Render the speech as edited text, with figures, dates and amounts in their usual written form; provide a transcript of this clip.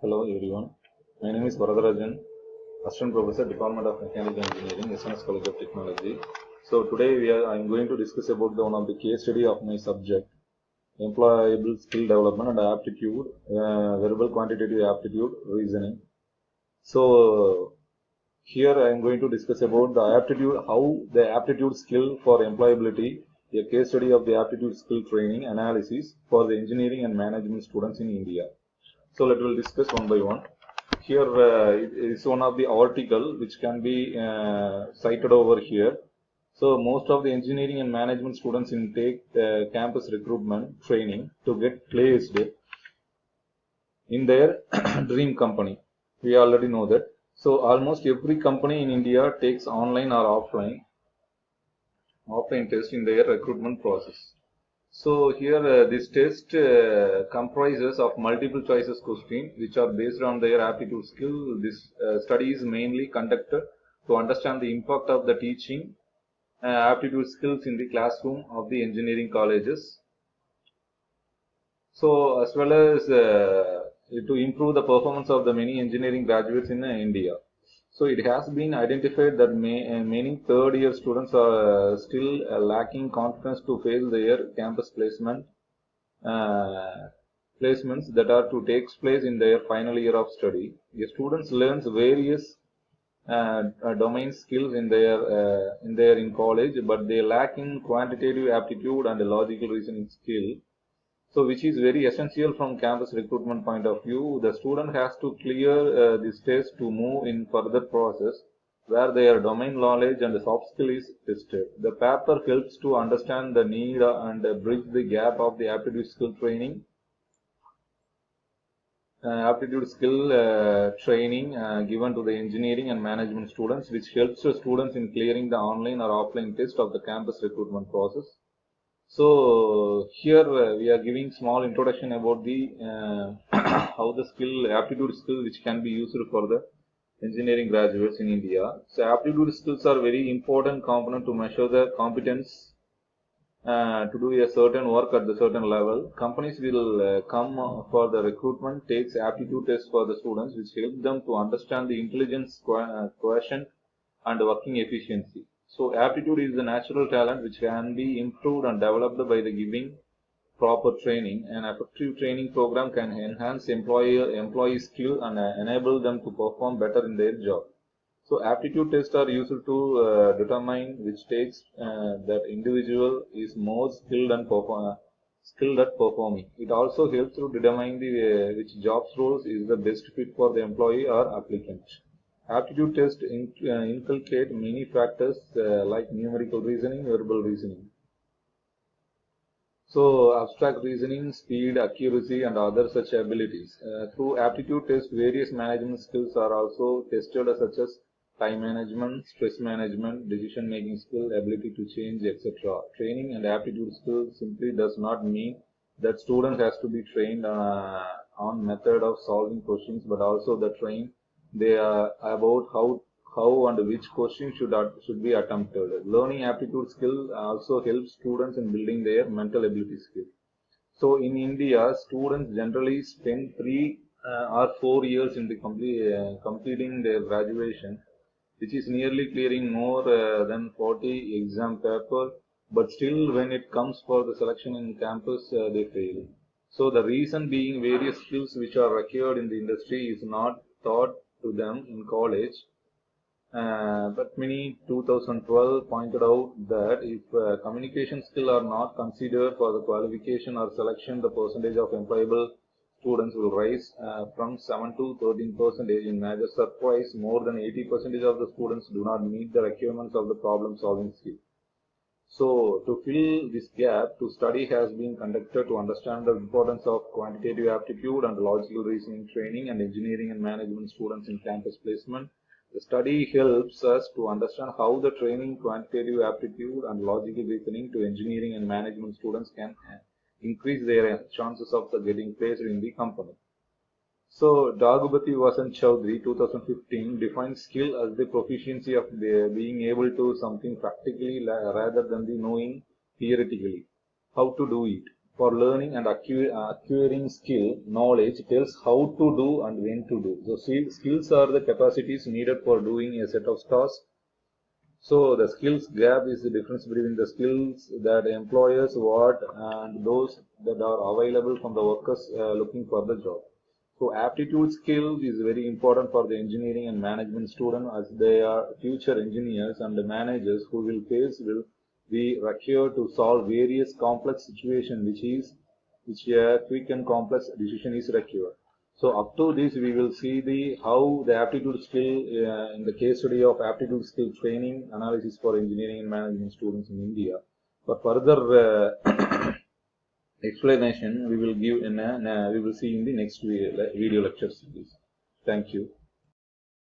Hello everyone, my name is Varadarajan, Assistant Professor, Department of Mechanical Engineering, SNS College of Technology. So today I am going to discuss about one of the case study of my subject, employable skill development and aptitude, verbal quantitative aptitude reasoning. So here I am going to discuss about the aptitude, how the aptitude skill for employability, a case study of the aptitude skill training analysis for the engineering and management students in India. So let us discuss one by one. Here it is one of the article which can be cited over here. So most of the engineering and management students intake campus recruitment training to get placed in their dream company. We already know that. So almost every company in India takes online or offline test in their recruitment process. So here this test comprises of multiple choices question which are based on their aptitude skill. This study is mainly conducted to understand the impact of the teaching aptitude skills in the classroom of the engineering colleges. So as well as to improve the performance of the many engineering graduates in India. So it has been identified that many third year students are still lacking confidence to face their campus placements that are to take place in their final year of study. The students learns various domain skills in college, but they lack in quantitative aptitude and logical reasoning skill. So which is very essential from campus recruitment point of view. The student has to clear this test to move in further process where their domain knowledge and soft skill is tested. The paper helps to understand the need and bridge the gap of the aptitude skill training given to the engineering and management students, which helps the students in clearing the online or offline test of the campus recruitment process. So here we are giving small introduction about the how the aptitude skill which can be used for the engineering graduates in India. So aptitude skills are very important component to measure the competence to do a certain work at the certain level. Companies will come for the recruitment, takes aptitude test for the students, which help them to understand the intelligence quotient and working efficiency. So aptitude is the natural talent which can be improved and developed by the giving proper training. An effective training program can enhance employee skill and enable them to perform better in their job. So aptitude tests are used to determine which takes that individual is more skilled at performing. It also helps to determine which jobs roles is the best fit for the employee or applicant. Aptitude tests inculcate many factors like numerical reasoning, verbal reasoning. So abstract reasoning, speed, accuracy, and other such abilities. Through aptitude test, various management skills are also tested, such as time management, stress management, decision making skill, ability to change, etc. Training and aptitude skill simply does not mean that student has to be trained on method of solving questions, but also the they are about how and which question should be attempted. Learning aptitude skill also helps students in building their mental ability skill. So in India, students generally spend 3 or 4 years in completing their graduation, which is nearly clearing more than 40 exam paper. But still, when it comes for the selection in campus, they fail. So the reason being various skills which are required in the industry is not taught to them in college. But many 2012 pointed out that if communication skill are not considered for the qualification or selection, the percentage of employable students will rise from 7 to 13%. In major surprise, more than 80% of the students do not meet the requirements of the problem solving skill. So to fill this gap, study has been conducted to understand the importance of quantitative aptitude and logical reasoning training and engineering and management students in campus placement. The study helps us to understand how the training quantitative aptitude and logical reasoning to engineering and management students can increase their chances of getting placed in the company. So Daggubati Vasant Chowdhury 2015 defines skill as the proficiency of being able to something practically rather than the knowing theoretically how to do it. for learning and acquiring skill, knowledge tells how to do and when to do. So skills are the capacities needed for doing a set of tasks. So the skills gap is the difference between the skills that employers want and those that are available from the workers looking for the job. So aptitude skill is very important for the engineering and management student, as they are future engineers and the managers who will be required to solve various complex situations, which a quick and complex decision is required. So up to this, we will see the how the aptitude skill in the case study of aptitude skill training analysis for engineering and management students in India. For further explanation, we will give we will see in the next video lecture series. Thank you.